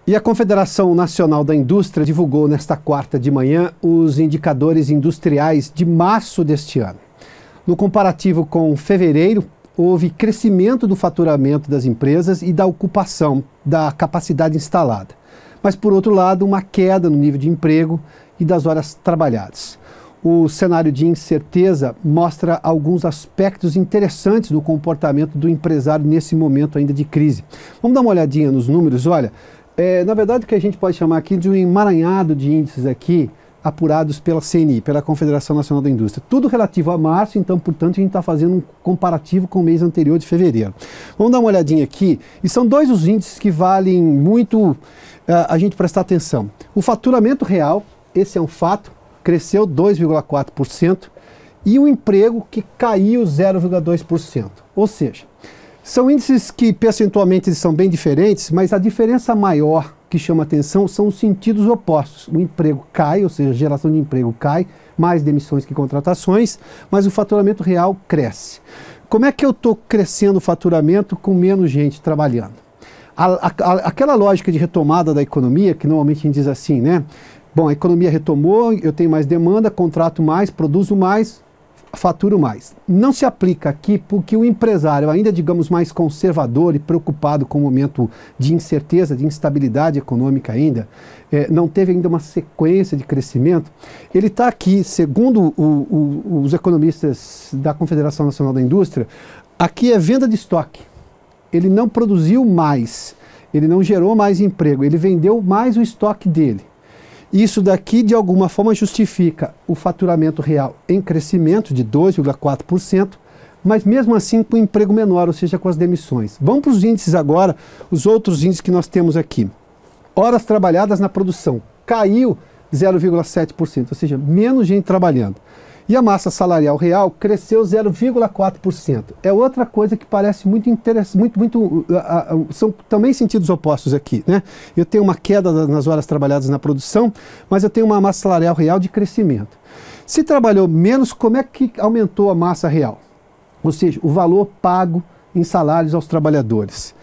E a Confederação Nacional da Indústria divulgou nesta quarta de manhã os indicadores industriais de março deste ano. No comparativo com fevereiro, houve crescimento do faturamento das empresas e da ocupação da capacidade instalada. Mas, por outro lado, uma queda no nível de emprego e das horas trabalhadas. O cenário de incerteza mostra alguns aspectos interessantes do comportamento do empresário nesse momento ainda de crise. Vamos dar uma olhadinha nos números, olha. Na verdade, o que a gente pode chamar aqui de um emaranhado de índices aqui, apurados pela CNI, pela Confederação Nacional da Indústria. Tudo relativo a março, então, portanto, a gente está fazendo um comparativo com o mês anterior de fevereiro. Vamos dar uma olhadinha aqui, e são dois os índices que valem muito a gente prestar atenção. O faturamento real, esse é um fato, cresceu 2,4%, e o emprego que caiu 0,2%. Ou seja, são índices que percentualmente eles são bem diferentes, mas a diferença maior que chama atenção são os sentidos opostos. O emprego cai, ou seja, a geração de emprego cai, mais demissões que contratações, mas o faturamento real cresce. Como é que eu estou crescendo o faturamento com menos gente trabalhando? Aquela lógica de retomada da economia, que normalmente a gente diz assim, né? Bom, a economia retomou, eu tenho mais demanda, contrato mais, produzo mais, faturo mais. Não se aplica aqui porque o empresário, ainda digamos mais conservador e preocupado com o momento de incerteza, de instabilidade econômica ainda, não teve ainda uma sequência de crescimento, ele está aqui, segundo os economistas da Confederação Nacional da Indústria, aqui é venda de estoque. Ele não produziu mais, ele não gerou mais emprego, ele vendeu mais o estoque dele. Isso daqui, de alguma forma, justifica o faturamento real em crescimento de 2,4%, mas mesmo assim com emprego menor, ou seja, com as demissões. Vamos para os índices agora, os outros índices que nós temos aqui. Horas trabalhadas na produção, caiu 0,7%, ou seja, menos gente trabalhando. E a massa salarial real cresceu 0,4%. É outra coisa que parece muito interessante, são também sentidos opostos aqui, né? Eu tenho uma queda nas horas trabalhadas na produção, mas eu tenho uma massa salarial real de crescimento. Se trabalhou menos, como é que aumentou a massa real? Ou seja, o valor pago em salários aos trabalhadores.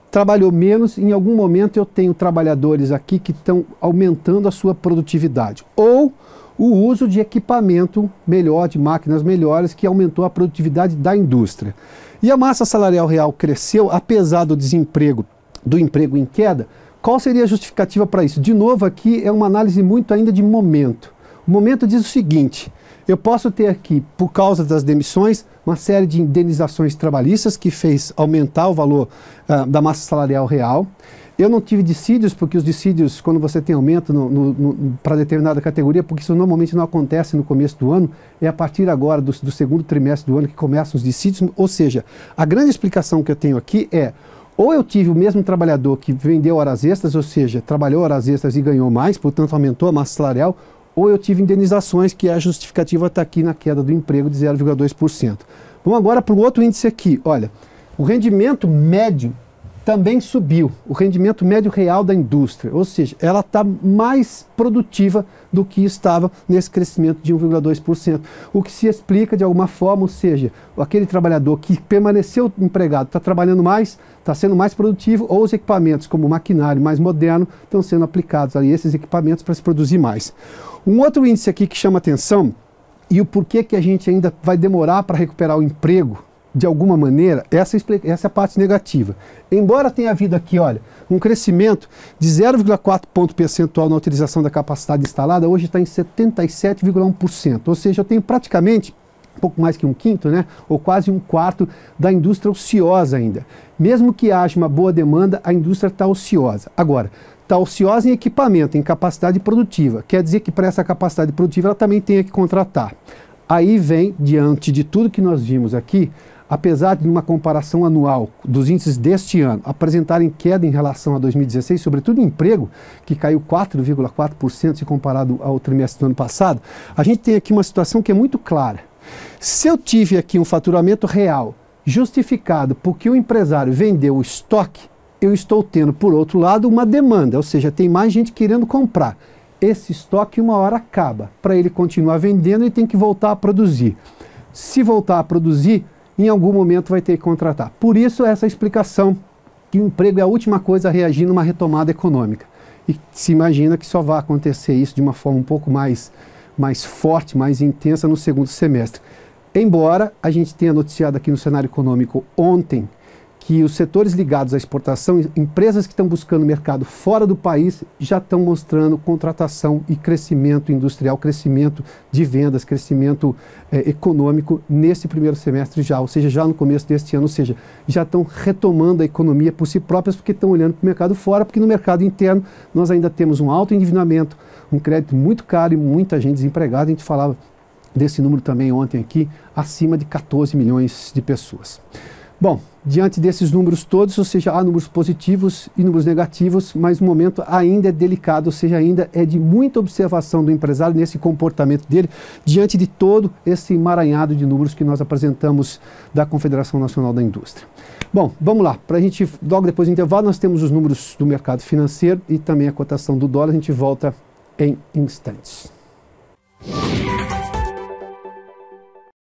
Trabalhou menos, em algum momento eu tenho trabalhadores aqui que estão aumentando a sua produtividade. Ou o uso de equipamento melhor, de máquinas melhores, que aumentou a produtividade da indústria. E a massa salarial real cresceu, apesar do desemprego, do emprego em queda. Qual seria a justificativa para isso? De novo, aqui é uma análise muito ainda de momento. O momento diz o seguinte: eu posso ter aqui, por causa das demissões, uma série de indenizações trabalhistas que fez aumentar o valor da massa salarial real. Eu não tive dissídios, porque os dissídios, quando você tem aumento para determinada categoria, porque isso normalmente não acontece no começo do ano, é a partir agora do segundo trimestre do ano que começam os dissídios. Ou seja, a grande explicação que eu tenho aqui é: ou eu tive o mesmo trabalhador que vendeu horas extras, ou seja, trabalhou horas extras e ganhou mais, portanto aumentou a massa salarial, ou eu tive indenizações, que a justificativa está aqui na queda do emprego de 0,2%. Vamos agora para o outro índice aqui. Olha, o rendimento médio também subiu, o rendimento médio real da indústria, ou seja, ela está mais produtiva do que estava nesse crescimento de 1,2%, o que se explica de alguma forma, ou seja, aquele trabalhador que permaneceu empregado está trabalhando mais, está sendo mais produtivo, ou os equipamentos como o maquinário mais moderno estão sendo aplicados ali, esses equipamentos, para se produzir mais. Um outro índice aqui que chama atenção, e o porquê que a gente ainda vai demorar para recuperar o emprego, de alguma maneira, essa é a parte negativa. Embora tenha havido aqui, olha, um crescimento de 0,4 ponto percentual na utilização da capacidade instalada, hoje está em 77,1%. Ou seja, eu tenho praticamente um pouco mais que um quinto, né, ou quase um quarto da indústria ociosa ainda. Mesmo que haja uma boa demanda, a indústria está ociosa. Agora, está ociosa em equipamento, em capacidade produtiva. Quer dizer que para essa capacidade produtiva ela também tem que contratar. Aí vem, diante de tudo que nós vimos aqui, apesar de uma comparação anual dos índices deste ano apresentarem queda em relação a 2016, sobretudo em emprego, que caiu 4,4% se comparado ao trimestre do ano passado, a gente tem aqui uma situação que é muito clara. Se eu tive aqui um faturamento real justificado porque o empresário vendeu o estoque, eu estou tendo, por outro lado, uma demanda, ou seja, tem mais gente querendo comprar. Esse estoque uma hora acaba. Para ele continuar vendendo, ele tem que voltar a produzir. Se voltar a produzir, em algum momento vai ter que contratar. Por isso essa explicação que o emprego é a última coisa a reagir numa retomada econômica. e se imagina que só vai acontecer isso de uma forma um pouco mais forte, mais intensa no segundo semestre. Embora a gente tenha noticiado aqui no cenário econômico ontem que os setores ligados à exportação, empresas que estão buscando mercado fora do país, já estão mostrando contratação e crescimento industrial, crescimento de vendas, crescimento econômico nesse primeiro semestre já, ou seja, já no começo deste ano, ou seja, já estão retomando a economia por si próprias porque estão olhando para o mercado fora, porque no mercado interno nós ainda temos um alto endividamento, um crédito muito caro e muita gente desempregada. A gente falava desse número também ontem aqui, acima de 14 milhões de pessoas. Bom, diante desses números todos, ou seja, há números positivos e números negativos, mas o momento ainda é delicado, ou seja, ainda é de muita observação do empresário nesse comportamento dele, diante de todo esse emaranhado de números que nós apresentamos da Confederação Nacional da Indústria. Bom, vamos lá, para a gente, logo depois do intervalo, nós temos os números do mercado financeiro e também a cotação do dólar, a gente volta em instantes.